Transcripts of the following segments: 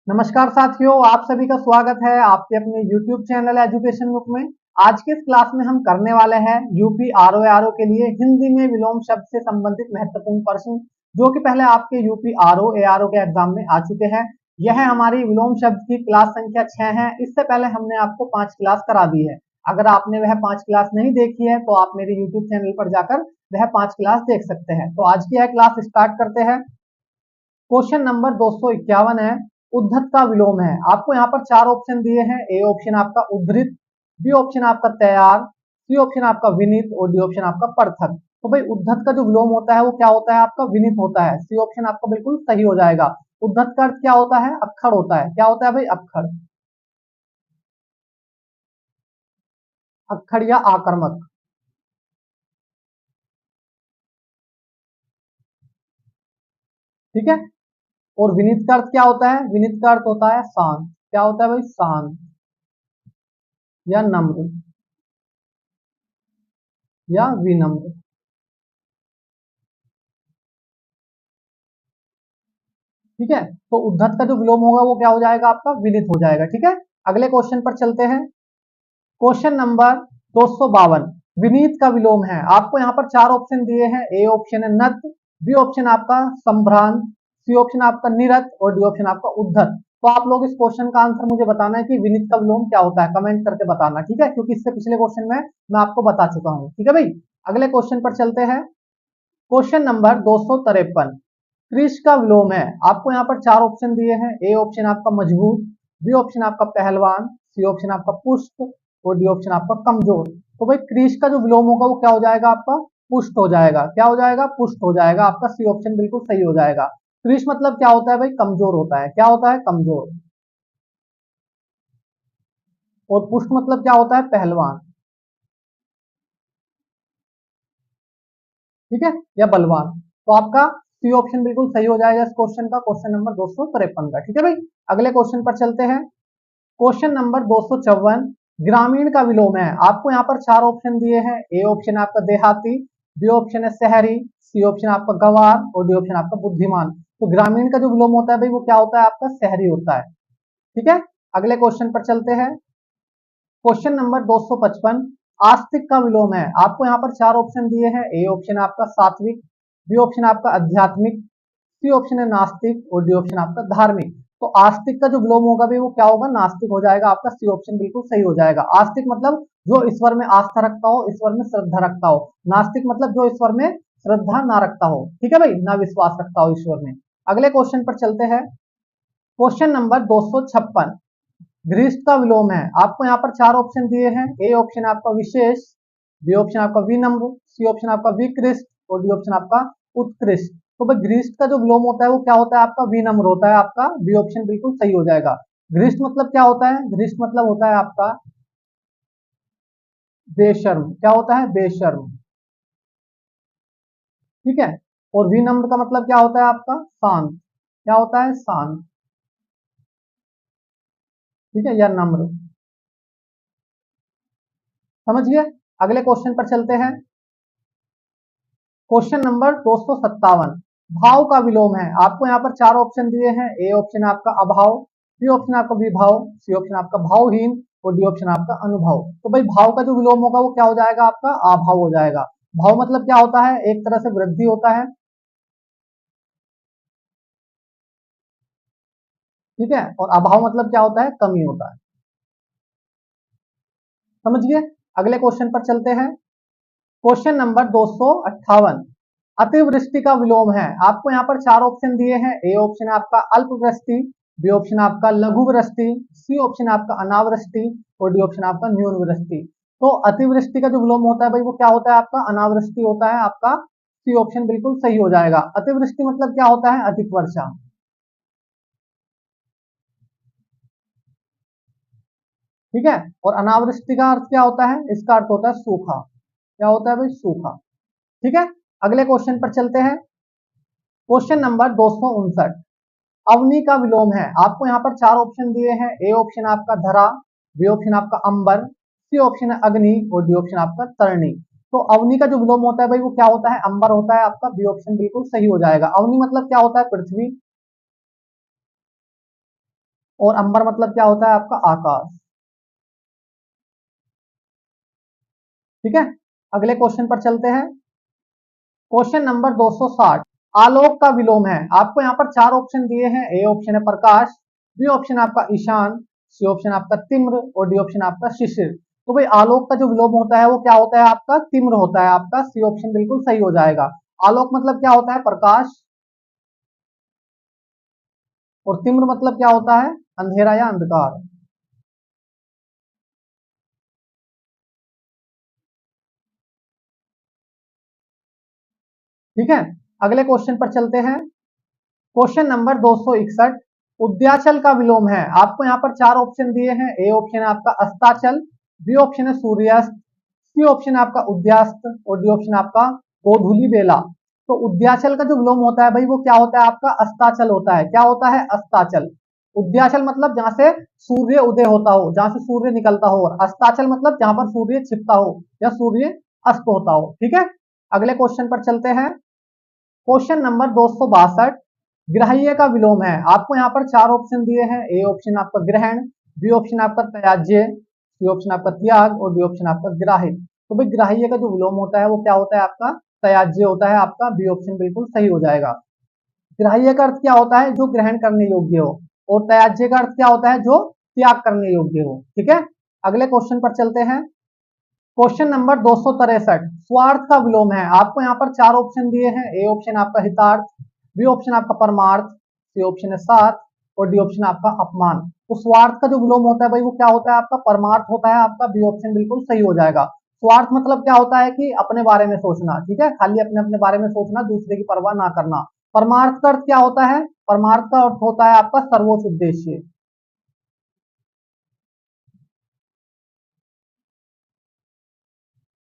नमस्कार साथियों, आप सभी का स्वागत है आपके अपने YouTube चैनल एजुकेशन बुक में। आज के इस क्लास में हम करने वाले हैं यूपी आरओ के लिए हिंदी में विलोम शब्द से संबंधित महत्वपूर्ण प्रश्न, जो कि पहले आपके यूपी आरओ के एग्जाम में आ चुके हैं। यह हमारी विलोम शब्द की क्लास संख्या 6 है। इससे पहले हमने आपको 5 क्लास करा दी है। अगर आपने वह 5 क्लास नहीं देखी है तो आप मेरे YouTube चैनल पर जाकर वह 5 क्लास देख सकते हैं। तो आज की यह क्लास स्टार्ट करते हैं। क्वेश्चन नंबर 251 है, उद्धत का विलोम है। आपको यहाँ पर 4 ऑप्शन दिए हैं। ए ऑप्शन आपका उद्धृत, बी ऑप्शन आपका तैयार, सी ऑप्शन आपका विनीत और डी ऑप्शन आपका पृथक। तो भाई उद्धत का जो विलोम होता है वो क्या होता है? आपका विनीत होता है। सी ऑप्शन आपका बिल्कुल सही हो जाएगा। उद्धत का अर्थ क्या होता है? अक्खड़ होता है। क्या होता है भाई? अक्खड़, अक्खड़ या आक्रामक। ठीक है। और विनीत का अर्थ क्या होता है? विनीत का अर्थ होता है शांत। क्या होता है भाई? शांत या नम्र या विनम्र। ठीक है। तो उद्धत का जो विलोम होगा वो क्या हो जाएगा? आपका विनित हो जाएगा। ठीक है। अगले क्वेश्चन पर चलते हैं। क्वेश्चन नंबर 252, विनीत का विलोम है। आपको यहाँ पर 4 ऑप्शन दिए हैं। ए ऑप्शन है नत, बी ऑप्शन आपका संभ्रांत, सी ऑप्शन आपका निरत और डी ऑप्शन आपका उद्धत। तो आप लोग इस क्वेश्चन का आंसर मुझे बताना है कि विनीत का विलोम क्या होता है। कमेंट करके बताना। ठीक है, क्योंकि इससे पिछले क्वेश्चन में मैं आपको बता चुका हूँ। ठीक है भाई। अगले क्वेश्चन पर चलते हैं। क्वेश्चन नंबर 253, क्रिश का विलोम है। आपको यहाँ पर 4 ऑप्शन दिए हैं। ए ऑप्शन आपका मजबूत, बी ऑप्शन आपका पहलवान, सी ऑप्शन आपका पुष्ट और डी ऑप्शन आपका कमजोर। तो भाई क्रिश का जो विलोम होगा वो क्या हो जाएगा? आपका पुष्ट हो जाएगा। क्या हो जाएगा? पुष्ट हो जाएगा। आपका सी ऑप्शन बिल्कुल सही हो जाएगा। क्रिश मतलब क्या होता है भाई? कमजोर होता है। क्या होता है? कमजोर। और पुष्ट मतलब क्या होता है? पहलवान। ठीक है, या बलवान। तो आपका सी ऑप्शन बिल्कुल सही हो जाएगा इस क्वेश्चन का, क्वेश्चन नंबर 253 का। ठीक है भाई। अगले क्वेश्चन पर चलते हैं। क्वेश्चन नंबर 254, ग्रामीण का विलोम है। आपको यहाँ पर 4 ऑप्शन दिए हैं। ए ऑप्शन आपका देहाती, बी ऑप्शन है शहरी, सी ऑप्शन आपका गवार और डी ऑप्शन आपका बुद्धिमान। तो ग्रामीण का जो विलोम होता है भाई वो क्या होता है? आपका शहरी होता है। ठीक है। अगले क्वेश्चन पर चलते हैं। क्वेश्चन नंबर 255, आस्तिक का विलोम है। आपको यहाँ पर 4 ऑप्शन दिए हैं। ए ऑप्शन आपका सात्विक, बी ऑप्शन आपका आध्यात्मिक, सी ऑप्शन है नास्तिक और डी ऑप्शन आपका धार्मिक। तो आस्तिक का जो विलोम होगा भी वो क्या होगा? नास्तिक हो जाएगा। आपका सी ऑप्शन बिल्कुल सही हो जाएगा। आस्तिक मतलब जो ईश्वर में आस्था रखता हो, ईश्वर में श्रद्धा रखता हो। नास्तिक मतलब जो ईश्वर में श्रद्धा ना रखता हो। ठीक है भाई, ना विश्वास रखता हो ईश्वर में। अगले क्वेश्चन पर चलते हैं। क्वेश्चन नंबर 256, घृष्ट का विलोम है। आपको यहाँ पर 4 ऑप्शन दिए हैं। ए ऑप्शन आपका विशेष, बी ऑप्शन आपका विनम्र, सी ऑप्शन आपका विकृष्ट और डी ऑप्शन आपका उत्कृष्ट। तो भाई घृष्ट का जो विलोम होता है वो क्या होता है? आपका विनम्र होता है। आपका बी ऑप्शन बिल्कुल सही हो जाएगा। घृष्ट मतलब क्या होता है? घृष्ट मतलब होता है आपका बेशर्म। क्या होता है? बेशर्म। ठीक है। और विनम्र का मतलब क्या होता है? आपका शांत। क्या होता है? शांत। ठीक है, या नम्र। समझिए। अगले क्वेश्चन पर चलते हैं। क्वेश्चन नंबर 257, भाव का विलोम है। आपको यहाँ पर 4 ऑप्शन दिए हैं। ए ऑप्शन आपका अभाव, बी ऑप्शन आपका विभाव, सी ऑप्शन आपका भावहीन और डी ऑप्शन आपका अनुभव। तो भाई भाव का जो विलोम होगा वो क्या हो जाएगा? आपका अभाव हो जाएगा। भाव मतलब क्या होता है? एक तरह से वृद्धि होता है। ठीक है। और अभाव मतलब क्या होता है? कमी होता है। समझिए। अगले क्वेश्चन पर चलते हैं। क्वेश्चन नंबर 258, अतिवृष्टि का विलोम है। आपको यहाँ पर 4 ऑप्शन दिए हैं। ए ऑप्शन आपका अल्पवृष्टि, बी ऑप्शन आपका लघु वृष्टि, सी ऑप्शन आपका अनावृष्टि और डी ऑप्शन आपका न्यून वृष्टि। तो अतिवृष्टि का जो विलोम होता है भाई वो क्या होता है? आपका अनावृष्टि होता है। आपका सी ऑप्शन बिल्कुल सही हो जाएगा। अतिवृष्टि मतलब क्या होता है? अधिक वर्षा। ठीक है। और अनावृष्टि का अर्थ क्या होता है? इसका अर्थ होता है सूखा। क्या होता है भाई? सूखा। ठीक है। अगले क्वेश्चन पर चलते हैं। क्वेश्चन नंबर 259, अवनी का विलोम है। आपको यहाँ पर 4 ऑप्शन दिए हैं। ए ऑप्शन आपका धरा, बी ऑप्शन आपका अंबर, सी ऑप्शन है अग्नि और डी ऑप्शन आपका तरणी। तो अवनी का जो विलोम होता है भाई वो क्या होता है? अंबर होता है। आपका बी ऑप्शन बिल्कुल सही हो जाएगा। अवनी मतलब क्या होता है? पृथ्वी। और अंबर मतलब क्या होता है आपका आकाश। ठीक है, अगले क्वेश्चन पर चलते हैं। क्वेश्चन नंबर 260, आलोक का विलोम है। आपको यहाँ पर चार ऑप्शन दिए हैं। ए ऑप्शन है प्रकाश, बी ऑप्शन आपका ईशान, सी ऑप्शन आपका तिम्र और डी ऑप्शन आपका शिशिर। तो भाई आलोक का जो विलोम होता है वो क्या होता है आपका तिम्र होता है आपका। सी ऑप्शन बिल्कुल सही हो जाएगा। आलोक मतलब क्या होता है प्रकाश, और तिम्र मतलब क्या होता है अंधेरा या अंधकार। ठीक है, अगले क्वेश्चन पर चलते हैं। क्वेश्चन नंबर 261, उद्याचल का विलोम है। आपको यहाँ पर चार ऑप्शन दिए हैं। ए ऑप्शन है आपका अस्ताचल, बी ऑप्शन है सूर्यास्त, सी ऑप्शन है आपका उद्यास्त और डी ऑप्शन आपका गोधूली बेला। तो उद्याचल का जो विलोम होता है भाई वो क्या होता है आपका अस्ताचल होता है। क्या होता है अस्ताचल। उद्याचल मतलब जहां से सूर्य उदय होता हो, जहां से सूर्य निकलता हो, और अस्ताचल मतलब जहां पर सूर्य छिपता हो या सूर्य अस्त होता हो। ठीक है, अगले क्वेश्चन पर चलते हैं। क्वेश्चन नंबर 262, ग्राह्य का विलोम है। आपको यहाँ पर चार ऑप्शन दिए हैं। ए ऑप्शन आपका ग्रहण, बी ऑप्शन आपका त्याज्य, सी ऑप्शन आपका त्याग और डी ऑप्शन आपका ग्राह्य। तो भाई ग्राह्य का जो विलोम होता है वो क्या होता है आपका त्याज्य होता है आपका। बी ऑप्शन बिल्कुल सही हो जाएगा। ग्राह्य का अर्थ क्या होता है जो ग्रहण करने योग्य हो, और त्याज्य का अर्थ क्या होता है जो त्याग करने योग्य हो। ठीक है, अगले क्वेश्चन पर चलते हैं। क्वेश्चन नंबर 263, स्वार्थ का विलोम है। आपको यहाँ पर चार ऑप्शन दिए हैं। ए ऑप्शन आपका हितार्थ, बी ऑप्शन आपका परमार्थ, सी ऑप्शन है सार्थ और डी ऑप्शन आपका अपमान। तो स्वार्थ का जो विलोम होता है भाई वो क्या होता है आपका परमार्थ होता है आपका। बी ऑप्शन बिल्कुल सही हो जाएगा। स्वार्थ मतलब क्या होता है कि अपने बारे में सोचना। ठीक है, खाली अपने अपने बारे में सोचना, दूसरे की परवाह ना करना। परमार्थ का अर्थ क्या होता है, परमार्थ का अर्थ होता है आपका सर्वोच्च उद्देश्य।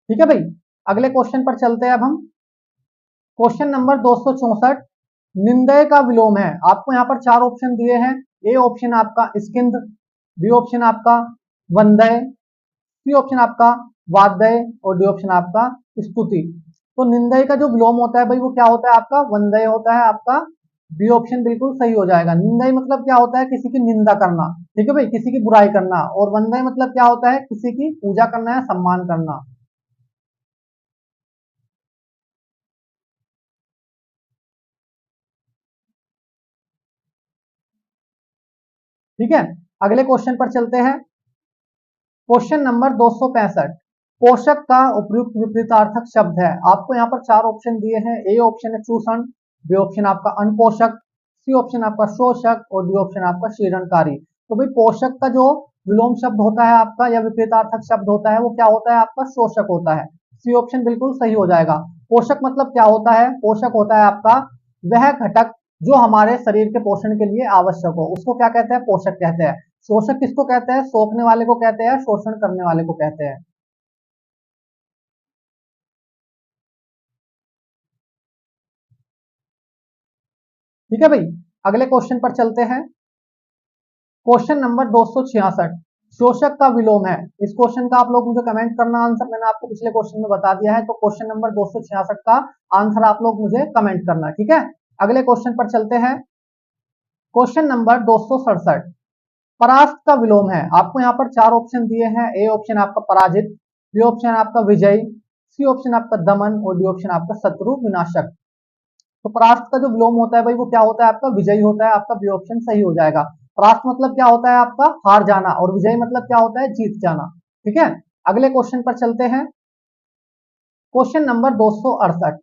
ठीक है भाई, अगले क्वेश्चन पर चलते हैं अब हम। क्वेश्चन नंबर 264, निंदय का विलोम है। आपको यहाँ पर चार ऑप्शन दिए हैं। ए ऑप्शन आपका स्किंद, बी ऑप्शन आपका वंदय, सी ऑप्शन आपका वादय और डी ऑप्शन आपका स्तुति। तो निंदय का जो विलोम होता है भाई वो क्या होता है आपका वंदय होता है आपका। बी ऑप्शन बिल्कुल सही हो जाएगा। निंदय मतलब क्या होता है किसी की निंदा करना। ठीक है भाई, किसी की बुराई करना। और वंदय मतलब क्या होता है किसी की पूजा करना या सम्मान करना। ठीक है, अगले क्वेश्चन पर चलते हैं। क्वेश्चन नंबर 265, पोषक का उपयुक्त विपरीतार्थक शब्द है। आपको यहाँ पर चार ऑप्शन दिए हैं। ए ऑप्शन है चूषण, बी ऑप्शन आपका अनपोषक, सी ऑप्शन आपका शोषक और डी ऑप्शन आपका शीरणकारी। तो भाई पोषक का जो विलोम शब्द होता है आपका या विपरीतार्थक शब्द होता है वो क्या होता है आपका शोषक होता है। सी ऑप्शन बिल्कुल सही हो जाएगा। पोषक मतलब क्या होता है, पोषक होता है आपका वह घटक जो हमारे शरीर के पोषण के लिए आवश्यक हो, उसको क्या कहते हैं पोषक कहते हैं। शोषक किसको कहते हैं, सोखने वाले को कहते हैं, शोषण करने वाले को कहते हैं। ठीक है भाई, अगले क्वेश्चन पर चलते हैं। क्वेश्चन नंबर 266, शोषक का विलोम है। इस क्वेश्चन का आप लोग मुझे कमेंट करना आंसर, मैंने आपको पिछले क्वेश्चन में बता दिया है। तो क्वेश्चन नंबर 266 का आंसर आप लोग मुझे कमेंट करना। ठीक है, अगले क्वेश्चन पर चलते हैं। क्वेश्चन नंबर 267, परास्त का विलोम है। आपको यहाँ पर चार ऑप्शन दिए हैं। ए ऑप्शन आपका पराजित, बी ऑप्शन आपका विजयी, सी ऑप्शन आपका दमन और डी ऑप्शन आपका शत्रु विनाशक। तो परास्त का जो विलोम होता है भाई वो क्या होता है आपका विजयी होता है आपका। बी ऑप्शन सही हो जाएगा। परास्त मतलब क्या होता है आपका हार जाना, और विजयी मतलब क्या होता है जीत जाना। ठीक है, अगले क्वेश्चन पर चलते हैं। क्वेश्चन नंबर 268,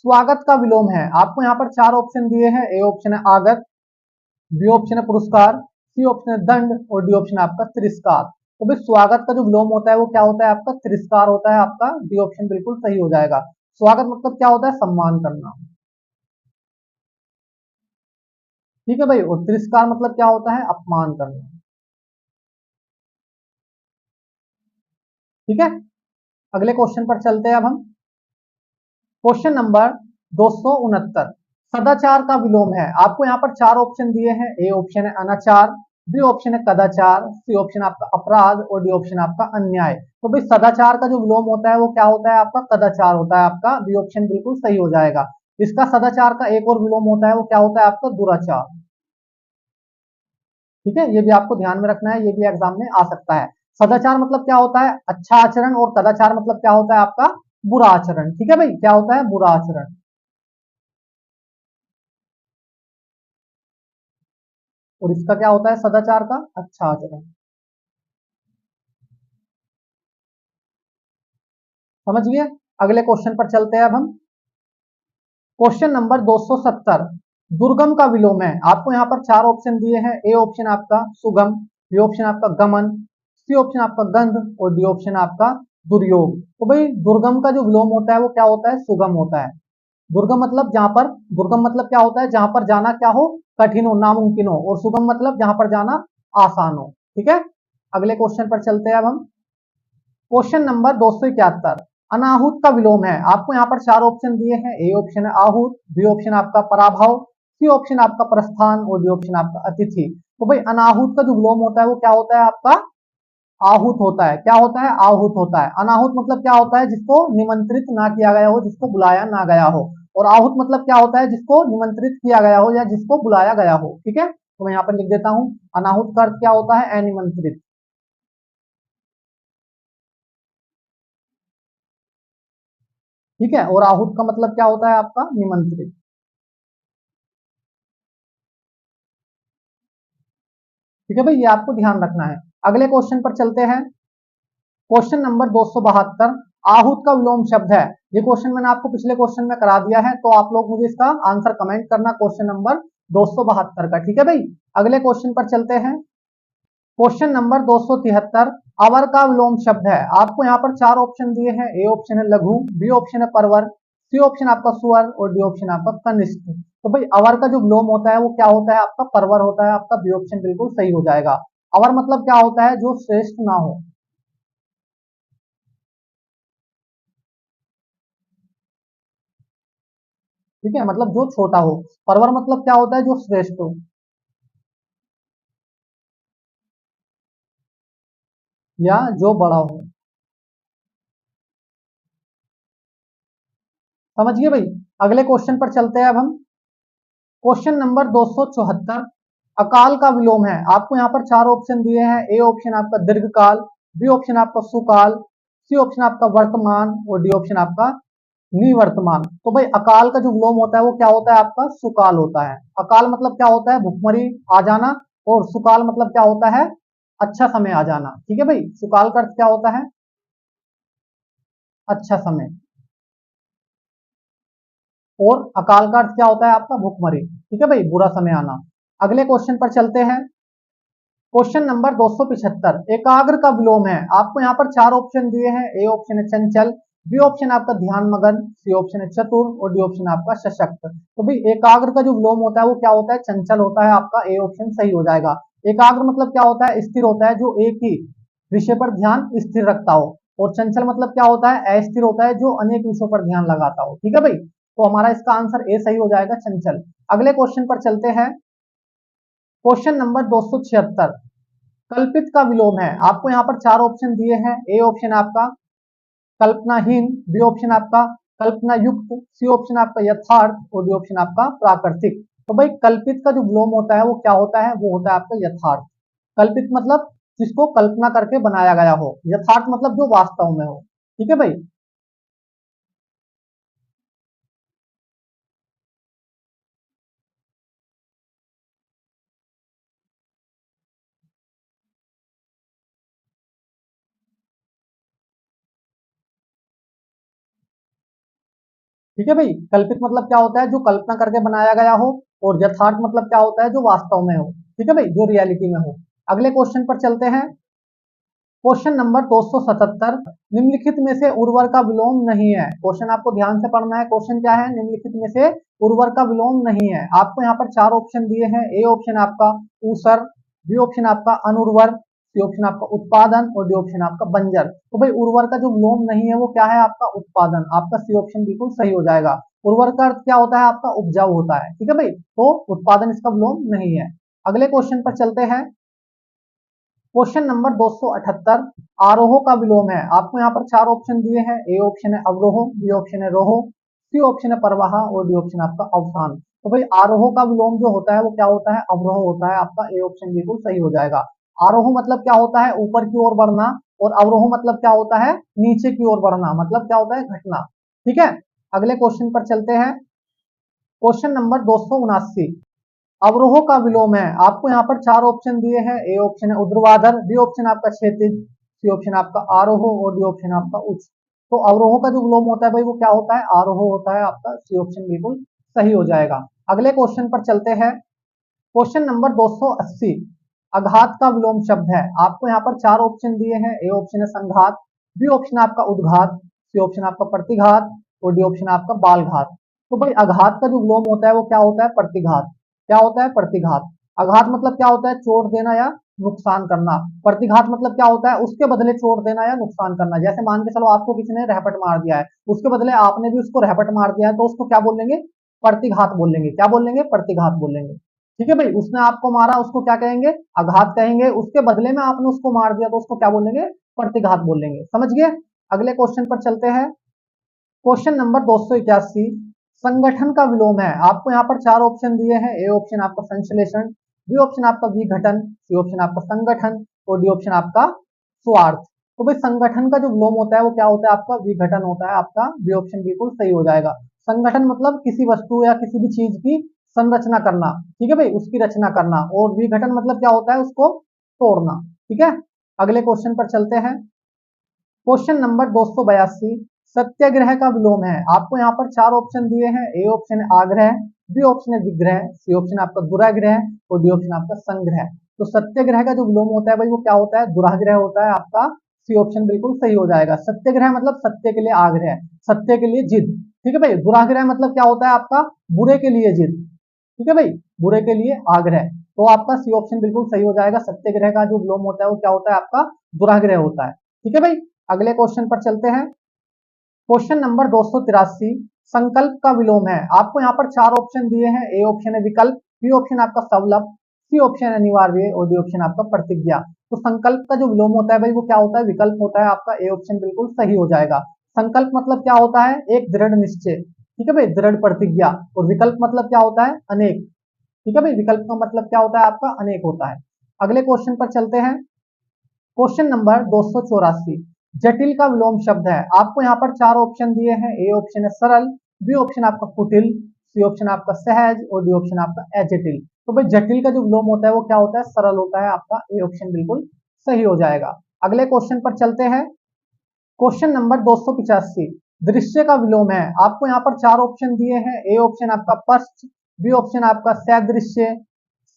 स्वागत का विलोम है। आपको यहाँ पर चार ऑप्शन दिए हैं। ए ऑप्शन है आगत, बी ऑप्शन है पुरस्कार, सी ऑप्शन है दंड और डी ऑप्शन आपका तिरस्कार। तो भाई स्वागत का जो विलोम होता है वो क्या होता है आपका तिरस्कार होता है आपका। डी ऑप्शन बिल्कुल सही हो जाएगा। स्वागत मतलब क्या होता है सम्मान करना। ठीक है भाई, और तिरस्कार मतलब क्या होता है अपमान करना। ठीक है, अगले क्वेश्चन पर चलते हैं अब हम। क्वेश्चन नंबर 269, सदाचार का विलोम है। आपको यहाँ पर चार ऑप्शन दिए हैं। ए ऑप्शन है अनाचार, बी ऑप्शन है कदाचार, सी ऑप्शन आपका अपराध और डी ऑप्शन आपका अन्याय। तो भाई सदाचार का जो विलोम होता है वो क्या होता है आपका कदाचार होता है आपका। बी ऑप्शन बिल्कुल सही हो जाएगा। इसका सदाचार का एक और विलोम होता है वो क्या होता है आपका दुराचार। ठीक है, ये भी आपको ध्यान में रखना है, ये भी एग्जाम में आ सकता है। सदाचार मतलब क्या होता है? अच्छा आचरण, और कदाचार मतलब क्या होता है आपका? बुरा आचरण। ठीक है भाई, क्या होता है? बुरा आचरण। और इसका क्या होता है? सदाचार का अच्छा आचरण। समझ गए? अगले क्वेश्चन पर चलते हैं अब हम। क्वेश्चन नंबर 270, दुर्गम का विलोम है। आपको यहाँ पर चार ऑप्शन दिए हैं। ए ऑप्शन आपका सुगम, बी ऑप्शन आपका गमन, सी ऑप्शन आपका गंध, और डी ऑप्शन आपका दुर्योग। तो भाई दुर्गम का जो विलोम होता है वो क्या होता है? सुगम होता है। दुर्गम मतलब जहां पर, दुर्गम मतलब क्या होता है? जहां पर जाना क्या हो? कठिन हो, नामुमकिन हो। और सुगम मतलब जहां पर जाना आसान हो। ठीक है, अगले क्वेश्चन पर चलते हैं अब हम। क्वेश्चन नंबर 271, अनाहुत का विलोम है। आपको यहाँ पर चार ऑप्शन दिए हैं। ए ऑप्शन है आहूत, बी ऑप्शन आपका पराभव, सी ऑप्शन आपका प्रस्थान, और डी ऑप्शन आपका अतिथि। तो भाई अनाहुत का जो विलोम होता है वो क्या होता है आपका? आहूत होता है। क्या होता है? आहूत होता है। अनाहुत मतलब क्या होता है? जिसको निमंत्रित ना किया गया हो, जिसको बुलाया ना गया हो। और आहूत मतलब क्या होता है? जिसको निमंत्रित किया गया हो या जिसको बुलाया गया हो। ठीक है, तो मैं यहाँ पर लिख देता हूँ, अनाहुत का अर्थ क्या होता है? अनिमंत्रित। ठीक है, और आहूत का मतलब क्या होता है आपका? निमंत्रित। ठीक है भाई, ये आपको ध्यान रखना है। अगले क्वेश्चन पर चलते हैं। क्वेश्चन नंबर 272, आहूत का विलोम शब्द है। ये क्वेश्चन मैंने आपको पिछले क्वेश्चन में करा दिया है, तो आप लोग मुझे इसका आंसर कमेंट करना, क्वेश्चन नंबर 272 का। ठीक है भाई, अगले क्वेश्चन पर चलते हैं। क्वेश्चन नंबर 273, अवर का विलोम शब्द है। आपको यहाँ पर चार ऑप्शन दिए हैं। ए ऑप्शन है लघु, बी ऑप्शन है परवर, सी ऑप्शन आपका सुअर, और डी ऑप्शन आपका कनिष्ठ। तो भाई अवर का जो विलोम होता है वो क्या होता है आपका? परवर होता है। आपका बी ऑप्शन बिल्कुल सही हो जाएगा। अवर मतलब क्या होता है? जो श्रेष्ठ ना हो। ठीक है, मतलब जो छोटा हो। परवर मतलब क्या होता है? जो श्रेष्ठ हो या जो बड़ा हो। समझिए भाई, अगले क्वेश्चन पर चलते हैं अब हम। क्वेश्चन नंबर 274, अकाल का विलोम है। आपको यहाँ पर चार ऑप्शन दिए हैं। ए ऑप्शन आपका दीर्घकाल, बी ऑप्शन आपका सुकाल, सी ऑप्शन आपका वर्तमान, और डी ऑप्शन आपका निवर्तमान। तो भाई अकाल का जो विलोम होता है वो क्या होता है आपका? सुकाल होता है। अकाल मतलब क्या होता है? भुखमरी आ जाना। और सुकाल मतलब क्या होता है? अच्छा समय आ जाना। ठीक है भाई, सुकाल का अर्थ क्या होता है? अच्छा समय। और अकाल का अर्थ क्या होता है आपका? भुखमरी। ठीक है भाई, बुरा समय आना। अगले क्वेश्चन पर चलते हैं। क्वेश्चन नंबर 275, एकाग्र का विलोम है। आपको यहाँ पर चार ऑप्शन दिए हैं। ए ऑप्शन है चंचल, बी ऑप्शन आपका ध्यान मगन, सी ऑप्शन है चतुर, और डी ऑप्शन आपका सशक्त। तो भाई एकाग्र का जो विलोम होता है वो क्या होता है? चंचल होता है। आपका ए ऑप्शन सही हो जाएगा। एकाग्र मतलब क्या होता है? स्थिर होता है, जो एक ही विषय पर ध्यान स्थिर रखता हो। और चंचल मतलब क्या होता है? अस्थिर होता है, जो अनेक विषयों पर ध्यान लगाता हो। ठीक है भाई, तो हमारा इसका आंसर ए सही हो जाएगा, चंचल। अगले क्वेश्चन पर चलते हैं। क्वेश्चन नंबर 276, कल्पित का विलोम है। आपको यहाँ पर चार ऑप्शन दिए हैं। ए ऑप्शन आपका कल्पनाहीन, बी ऑप्शन आपका कल्पना युक्त, सी ऑप्शन आपका यथार्थ, और डी ऑप्शन आपका प्राकृतिक। तो भाई कल्पित का जो विलोम होता है वो क्या होता है? वो होता है आपका यथार्थ। कल्पित मतलब जिसको कल्पना करके बनाया गया हो। यथार्थ मतलब जो वास्तव में हो। ठीक है भाई, ठीक है भाई, कल्पित मतलब क्या होता है? जो कल्पना करके बनाया गया हो। और यथार्थ मतलब क्या होता है? जो वास्तव में हो। ठीक है भाई, जो रियलिटी में हो। अगले क्वेश्चन पर चलते हैं। क्वेश्चन नंबर 277, निम्नलिखित में से उर्वर का विलोम नहीं है। क्वेश्चन आपको ध्यान से पढ़ना है। क्वेश्चन क्या है? निम्नलिखित में से उर्वर का विलोम नहीं है। आपको यहाँ पर चार ऑप्शन दिए हैं। ए ऑप्शन आपका ऊसर, बी ऑप्शन आपका अनुर्वर, सी ऑप्शन आपका उत्पादन, और डी ऑप्शन आपका बंजर। तो भाई उर्वर का जो विलोम नहीं है वो क्या है आपका? उत्पादन। आपका सी ऑप्शन बिल्कुल सही हो जाएगा। उर्वर का अर्थ क्या होता है आपका? उपजाऊ होता है। ठीक है भाई, तो उत्पादन इसका विलोम नहीं है। अगले क्वेश्चन पर चलते हैं। क्वेश्चन नंबर 278, आरोह का विलोम है। आपको यहाँ पर चार ऑप्शन दिए हैं। ए ऑप्शन है अवरोह, बी ऑप्शन है रोह, सी ऑप्शन है परवाह, और डी ऑप्शन आपका अवसान। तो भाई आरोह का विलोम जो होता है वो क्या होता है, अवरोह होता है। आपका ए ऑप्शन बिल्कुल सही हो जाएगा। आरोह मतलब क्या होता है, ऊपर की ओर बढ़ना, और अवरोह मतलब क्या होता है, नीचे की ओर बढ़ना, मतलब क्या होता है, घटना। ठीक है, अगले क्वेश्चन पर चलते हैं। क्वेश्चन नंबर 279, अवरोह का विलोम है। आपको यहाँ पर चार ऑप्शन दिए हैं। ए ऑप्शन है ऊर्ध्वाधर, बी ऑप्शन आपका क्षैतिज, सी ऑप्शन आपका आरोह, और डी ऑप्शन आपका उच्च। तो अवरोह का जो विलोम होता है भाई वो क्या होता है, आरोह होता है। आपका सी ऑप्शन बिल्कुल सही हो जाएगा। अगले क्वेश्चन पर चलते हैं। क्वेश्चन नंबर 280, अघात का विलोम शब्द है। आपको यहाँ पर चार ऑप्शन दिए हैं। ए ऑप्शन है संघात, बी ऑप्शन आपका उद्घात, सी ऑप्शन आपका प्रतिघात, और डी ऑप्शन आपका बालघात। तो भाई अघात का जो विलोम होता है वो क्या होता है, प्रतिघात। क्या होता है, प्रतिघात। आघात मतलब क्या होता है, चोट देना या नुकसान करना। प्रतिघात मतलब क्या होता है, उसके बदले चोट देना या नुकसान करना। जैसे मान के चलो आपको किसी ने रहपट मार दिया है, उसके बदले आपने भी उसको रहपट मार दिया है, तो उसको क्या बोलेंगे, प्रतिघात बोलेंगे। क्या बोलेंगे, प्रतिघात बोलेंगे। ठीक है भाई, उसने आपको मारा, उसको क्या कहेंगे, आघात कहेंगे। उसके बदले में आपने उसको मार दिया तो उसको क्या बोलेंगे, प्रतिघात बोलेंगे। समझ गए। अगले क्वेश्चन पर चलते हैं। क्वेश्चन नंबर 281, संगठन का विलोम है। आपको यहाँ पर चार ऑप्शन दिए हैं। ए ऑप्शन आपका संश्लेषण, बी ऑप्शन आपका विघटन, सी ऑप्शन आपका संगठन, और डी ऑप्शन आपका स्वार्थ। तो भाई संगठन का जो विलोम होता है वो क्या होता है, आपका विघटन होता है। आपका बी ऑप्शन बिल्कुल सही हो जाएगा। संगठन मतलब किसी वस्तु या किसी भी चीज की संरचना करना। ठीक है भाई, उसकी रचना करना। और विघटन मतलब क्या होता है, उसको तोड़ना। ठीक है, अगले क्वेश्चन पर चलते हैं। क्वेश्चन नंबर 282, सत्याग्रह का विलोम है। आपको यहाँ पर चार ऑप्शन दिए हैं। ए ऑप्शन है आग्रह, बी ऑप्शन है विग्रह, सी ऑप्शन आपका दुराग्रह, और डी ऑप्शन आपका संग्रह। तो सत्याग्रह का जो विलोम होता है भाई वो क्या होता है, दुराग्रह होता है। आपका सी ऑप्शन बिल्कुल सही हो जाएगा। सत्याग्रह मतलब सत्य के लिए आग्रह, सत्य के लिए जिद। ठीक है भाई, दुराग्रह मतलब क्या होता है, आपका बुरे के लिए जिद। ठीक है भाई, बुरे के लिए आग्रह। तो आपका सी ऑप्शन बिल्कुल सही हो जाएगा। सत्याग्रह का जो विलोम होता है वो क्या होता है, आपका दुराग्रह होता है। ठीक है भाई, अगले क्वेश्चन पर चलते हैं। क्वेश्चन नंबर 283, संकल्प का विलोम है। आपको यहाँ पर चार ऑप्शन दिए हैं। ए ऑप्शन है विकल्प, बी ऑप्शन आपका सवलभ, सी ऑप्शन है अनिवार्य, और डी ऑप्शन आपका प्रतिज्ञा। तो संकल्प का जो विलोम होता है भाई वो क्या होता है, विकल्प होता है। आपका ए ऑप्शन बिल्कुल सही हो जाएगा। संकल्प मतलब क्या होता है, एक दृढ़ निश्चय। ठीक है भाई, दृढ़ प्रतिज्ञा। और विकल्प मतलब क्या होता है, अनेक। ठीक है भाई, विकल्प का मतलब क्या होता है, आपका अनेक होता है। अगले क्वेश्चन पर चलते हैं। क्वेश्चन नंबर 284, जटिल का विलोम शब्द है। आपको यहाँ पर चार ऑप्शन दिए हैं। ए ऑप्शन है सरल, बी ऑप्शन आपका कुटिल, सी ऑप्शन आपका सहज, और डी ऑप्शन आपका अजटिल। तो भाई जटिल का जो विलोम होता है वो क्या होता है, सरल होता है। आपका ए ऑप्शन बिल्कुल सही हो जाएगा। अगले क्वेश्चन पर चलते हैं। क्वेश्चन नंबर 285, दृश्य का विलोम है। आपको यहाँ पर चार ऑप्शन दिए हैं। ए ऑप्शन आपका पश्च, बी ऑप्शन आपका सदृश्य,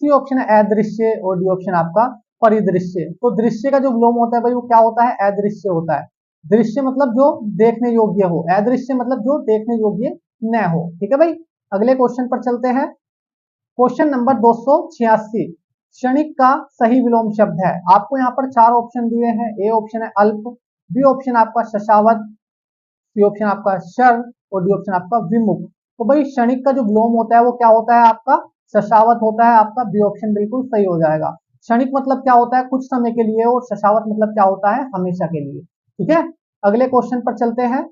सी ऑप्शन है अदृश्य, और डी ऑप्शन आपका परिदृश्य। तो दृश्य का जो विलोम होता है भाई वो क्या होता है, अदृश्य होता है। दृश्य मतलब जो देखने योग्य हो, अदृश्य मतलब जो देखने योग्य न हो। ठीक है भाई, अगले क्वेश्चन पर चलते हैं। क्वेश्चन नंबर 286, क्षणिक का सही विलोम शब्द है। आपको यहाँ पर चार ऑप्शन दिए हैं। ए ऑप्शन है अल्प, बी ऑप्शन आपका शशावत, सी ऑप्शन आपका शर, और डी ऑप्शन आपका विमुख। तो भाई क्षणिक का जो विलोम होता है वो क्या होता है, आपका शशावत होता है। आपका बी ऑप्शन बिल्कुल सही हो जाएगा। क्षणिक मतलब क्या होता है, कुछ समय के लिए, और शशावत मतलब क्या होता है, हमेशा के लिए। ठीक है, अगले क्वेश्चन पर चलते हैं।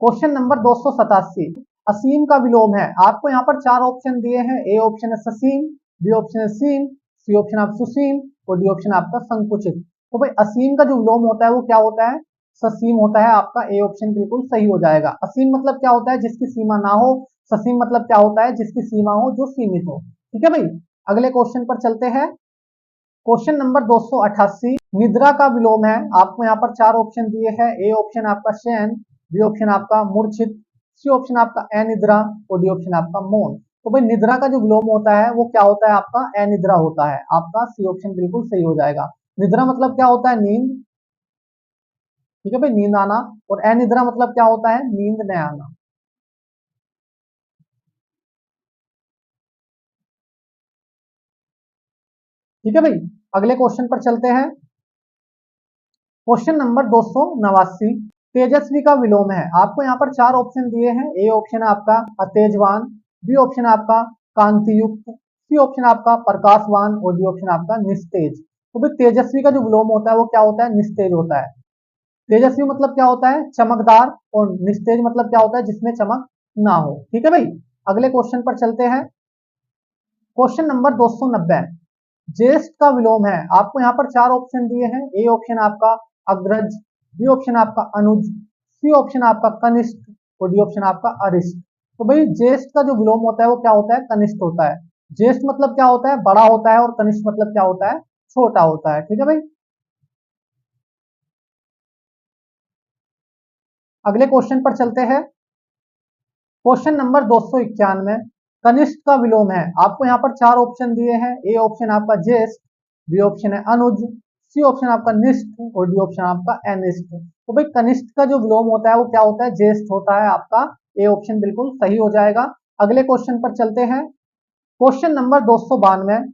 क्वेश्चन नंबर 287, असीम का विलोम है। आपको यहाँ पर चार ऑप्शन दिए हैं। ए ऑप्शन है ससीम, बी ऑप्शन है सीम, सी ऑप्शन आप सुसीम, और डी ऑप्शन आपका संकुचित। तो भाई असीम का जो विलोम होता है वो क्या होता है, ससीम होता है। आपका ए ऑप्शन बिल्कुल सही हो जाएगा। असीम मतलब क्या होता है, जिसकी सीमा ना हो। ससीम मतलब क्या होता है, जिसकी सीमा हो, जो सीमित हो। ठीक है भाई, अगले क्वेश्चन पर चलते हैं। क्वेश्चन नंबर 288, निद्रा का विलोम है। आपको यहाँ पर चार ऑप्शन दिए हैं। ए ऑप्शन आपका शयन, बी ऑप्शन आपका मूर्छित, सी ऑप्शन आपका अनिद्रा, और डी ऑप्शन आपका मौन। तो भाई निद्रा का जो विलोम होता है वो क्या होता है, आपका अनिद्रा होता है। आपका सी ऑप्शन बिल्कुल सही हो जाएगा। निद्रा मतलब क्या होता है, नींद। ठीक है भाई, नींद आना। और अनिद्रा मतलब क्या होता है, नींद न आना। ठीक है भाई, अगले क्वेश्चन पर चलते हैं। क्वेश्चन नंबर 289, तेजस्वी का विलोम है। आपको यहाँ पर चार ऑप्शन दिए हैं। ए ऑप्शन है आपका अतेजवान, बी ऑप्शन आपका कांति युक्त, सी ऑप्शन आपका प्रकाशवान, और डी ऑप्शन आपका निस्तेज। तो भाई तेजस्वी का जो विलोम होता है वो क्या होता है, निस्तेज होता है। तेजस्वी मतलब क्या होता है, चमकदार, और निस्तेज मतलब क्या होता है, जिसमें चमक ना हो। ठीक है भाई, अगले क्वेश्चन पर चलते हैं। क्वेश्चन नंबर 290, ज्येष्ठ का विलोम है। आपको यहाँ पर चार ऑप्शन दिए हैं। ए ऑप्शन आपका अग्रज, बी ऑप्शन आपका अनुज, सी ऑप्शन आपका कनिष्ठ और डी ऑप्शन आपका अरिष्ट। तो भाई ज्येष्ठ का जो विलोम होता है वो क्या होता है? कनिष्ठ होता है। ज्येष्ठ मतलब क्या होता है? बड़ा होता है, और कनिष्ठ मतलब क्या होता है? छोटा होता है। ठीक है भाई। अगले क्वेश्चन पर चलते हैं। क्वेश्चन नंबर 291, कनिष्ठ का विलोम है। आपको यहाँ पर चार ऑप्शन दिए हैं। ए ऑप्शन आपका ज्येष्ठ, बी ऑप्शन है अनुज, सी ऑप्शन आपका निष्ठ और डी ऑप्शन आपका अनिष्ठ। तो भाई कनिष्ठ का जो विलोम होता है वो क्या होता है? ज्येष्ठ होता है। आपका ए ऑप्शन बिल्कुल सही हो जाएगा। अगले क्वेश्चन पर चलते हैं। क्वेश्चन नंबर 292,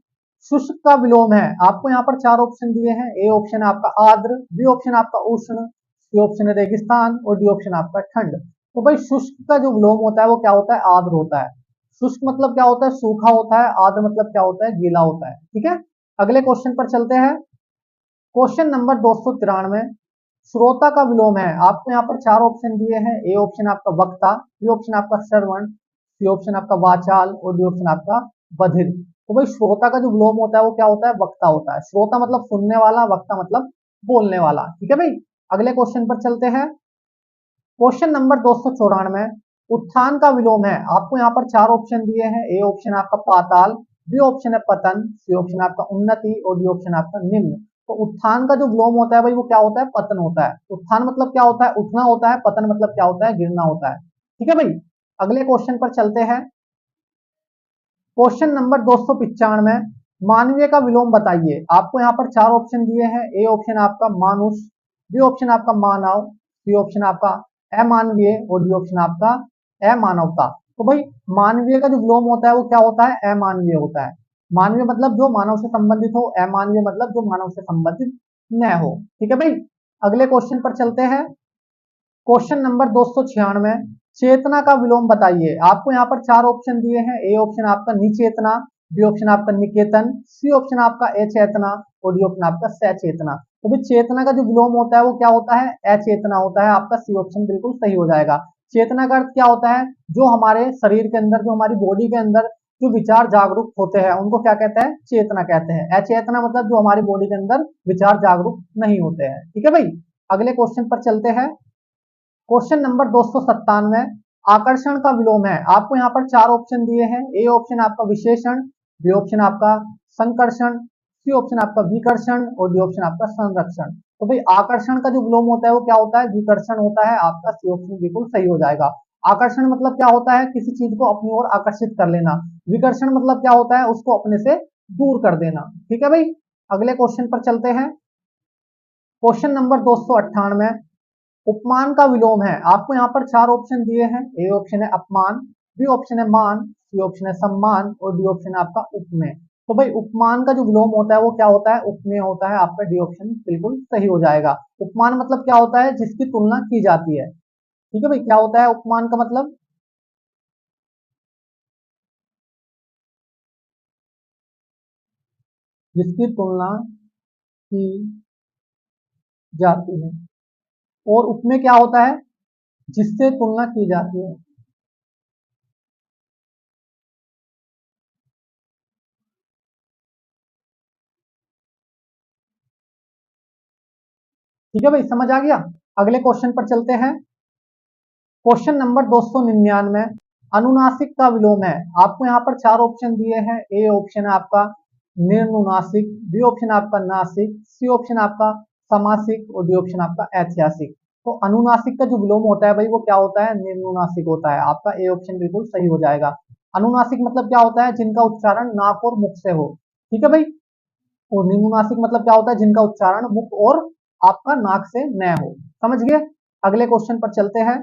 शुष्क का विलोम है। आपको यहाँ पर चार ऑप्शन दिए हैं। ए ऑप्शन आपका आर्द्र, बी ऑप्शन आपका उष्ण, सी ऑप्शन है रेगिस्तान और डी ऑप्शन आपका ठंड। तो भाई शुष्क का जो विलोम होता है वो क्या होता है? आर्द्र होता है। शुष्क मतलब क्या होता है? सूखा होता है। आर्द्र मतलब क्या होता है? गीला होता है। ठीक है। अगले क्वेश्चन पर चलते हैं। क्वेश्चन नंबर 293, श्रोता का विलोम है। आपको यहाँ पर चार ऑप्शन दिए हैं। ए ऑप्शन आपका वक्ता, बी ऑप्शन आपका श्रवण, सी ऑप्शन आपका वाचाल और डी ऑप्शन आपका बधिर। तो भाई श्रोता का जो विलोम होता है वो क्या होता है? वक्ता होता है। श्रोता मतलब सुनने वाला, वक्ता मतलब बोलने वाला। ठीक है भाई। अगले क्वेश्चन पर चलते हैं। क्वेश्चन नंबर 294, उत्थान का विलोम है। आपको यहाँ पर चार ऑप्शन दिए हैं। ए ऑप्शन आपका पाताल, बी ऑप्शन है पतन, सी ऑप्शन आपका उन्नति और डी ऑप्शन आपका निम्न। तो उत्थान का जो विलोम होता है भाई वो क्या होता है? पतन होता है। उत्थान मतलब क्या होता है? उठना होता है। पतन मतलब क्या होता है? गिरना होता है। ठीक है भाई। अगले क्वेश्चन पर चलते हैं। क्वेश्चन नंबर 295, मानवीय का विलोम बताइए। आपको यहाँ पर चार ऑप्शन दिए हैं। ए ऑप्शन आपका मानुष, बी ऑप्शन आपका मानव, सी ऑप्शन आपका अमानवीय और डी ऑप्शन आपका अमानवता। तो भाई मानवीय का जो विलोम होता है वो क्या होता है? अमानवीय होता है। मानवीय मतलब जो मानव से संबंधित हो, अमानवीय मतलब जो मानव से संबंधित न हो। ठीक है भाई। अगले क्वेश्चन पर चलते हैं। क्वेश्चन नंबर 296, चेतना का विलोम बताइए। आपको यहाँ पर चार ऑप्शन दिए हैं। ए ऑप्शन आपका निचेतना, बी ऑप्शन आपका निकेतन, सी ऑप्शन आपका अचेतना और डी ऑप्शन आपका सचेतना। तो भी चेतना का जो विलोम होता है वो क्या होता है? अचेतना होता है। आपका सी ऑप्शन बिल्कुल सही हो जाएगा। चेतना का अर्थ क्या होता है? जो हमारे शरीर के अंदर, जो हमारी बॉडी के अंदर जो विचार जागरूक होते हैं उनको क्या कहते हैं? चेतना कहते हैं। अचेतना मतलब जो हमारी बॉडी के अंदर विचार जागरूक नहीं होते हैं। ठीक है भाई। अगले क्वेश्चन पर चलते हैं। क्वेश्चन नंबर 297, आकर्षण का विलोम है। आपको यहाँ पर चार ऑप्शन दिए हैं। ए ऑप्शन आपका विशेषण, बी ऑप्शन आपका संकर्षण, सी ऑप्शन आपका विकर्षण और डी ऑप्शन आपका संरक्षण। तो भाई आकर्षण का जो विलोम होता है वो क्या होता है? विकर्षण होता है। आपका सी ऑप्शन बिल्कुल सही हो जाएगा। आकर्षण मतलब क्या होता है? किसी चीज को अपनी ओर आकर्षित कर लेना। विकर्षण मतलब क्या होता है? उसको अपने से दूर कर देना। ठीक है भाई। अगले क्वेश्चन पर चलते हैं। क्वेश्चन नंबर 298, उपमान का विलोम है। आपको यहाँ पर चार ऑप्शन दिए हैं। ए ऑप्शन है अपमान, बी ऑप्शन है मान, सी ऑप्शन है सम्मान और डी ऑप्शन है आपका उपमेय। तो भाई उपमान का जो विलोम होता है वो क्या होता है? उपमेय होता है। आपका डी ऑप्शन बिल्कुल सही हो जाएगा। उपमान मतलब क्या होता है? जिसकी तुलना की जाती है। ठीक है भाई। क्या होता है उपमान का मतलब? जिसकी तुलना की जाती है। और उपमेय क्या होता है? जिससे तुलना की जाती है। ठीक है भाई, समझ आ गया। अगले क्वेश्चन पर चलते हैं। क्वेश्चन नंबर 299, अनुनासिक का विलोम है। आपको यहाँ पर चार ऑप्शन दिए हैं। ए ऑप्शन है आपका निर्नुनासिक, बी ऑप्शन आपका नासिक, सी ऑप्शन आपका समासिक और डी ऑप्शन आपका ऐतिहासिक। तो अनुनासिक का जो विलोम होता है भाई वो क्या होता है? निर्नुनासिक होता है। आपका ए ऑप्शन बिल्कुल सही हो जाएगा। अनुनासिक मतलब क्या होता है? जिनका उच्चारण नाक और मुख से हो। ठीक है भाई। और निम्नुनासिक मतलब क्या होता है? जिनका उच्चारण मुख और आपका नाक से न हो। समझ गए। अगले क्वेश्चन पर चलते हैं।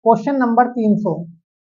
क्वेश्चन नंबर 300,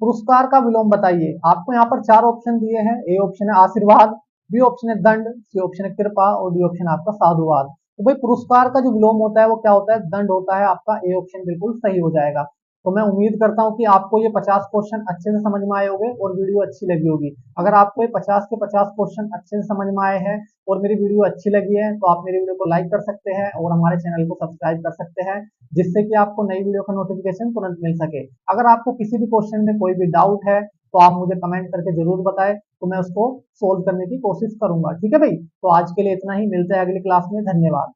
पुरस्कार का विलोम बताइए। आपको यहाँ पर चार ऑप्शन दिए हैं। ए ऑप्शन है आशीर्वाद, बी ऑप्शन है दंड, सी ऑप्शन है कृपा और डी ऑप्शन आपका साधुवाद। तो भाई पुरस्कार का जो विलोम होता है वो क्या होता है? दंड होता है। आपका ए ऑप्शन बिल्कुल सही हो जाएगा। तो मैं उम्मीद करता हूँ कि आपको ये 50 क्वेश्चन अच्छे से समझ में आए होंगे और वीडियो अच्छी लगी होगी। अगर आपको ये 50 के 50 क्वेश्चन अच्छे से समझ में आए हैं और मेरी वीडियो अच्छी लगी है तो आप मेरी वीडियो को लाइक कर सकते हैं और हमारे चैनल को सब्सक्राइब कर सकते हैं, जिससे कि आपको नई वीडियो का नोटिफिकेशन तुरंत मिल सके। अगर आपको किसी भी क्वेश्चन में कोई भी डाउट है तो आप मुझे कमेंट करके जरूर बताएं, तो मैं उसको सोल्व करने की कोशिश करूंगा। ठीक है भाई, तो आज के लिए इतना ही, मिलते हैं अगली क्लास में। धन्यवाद।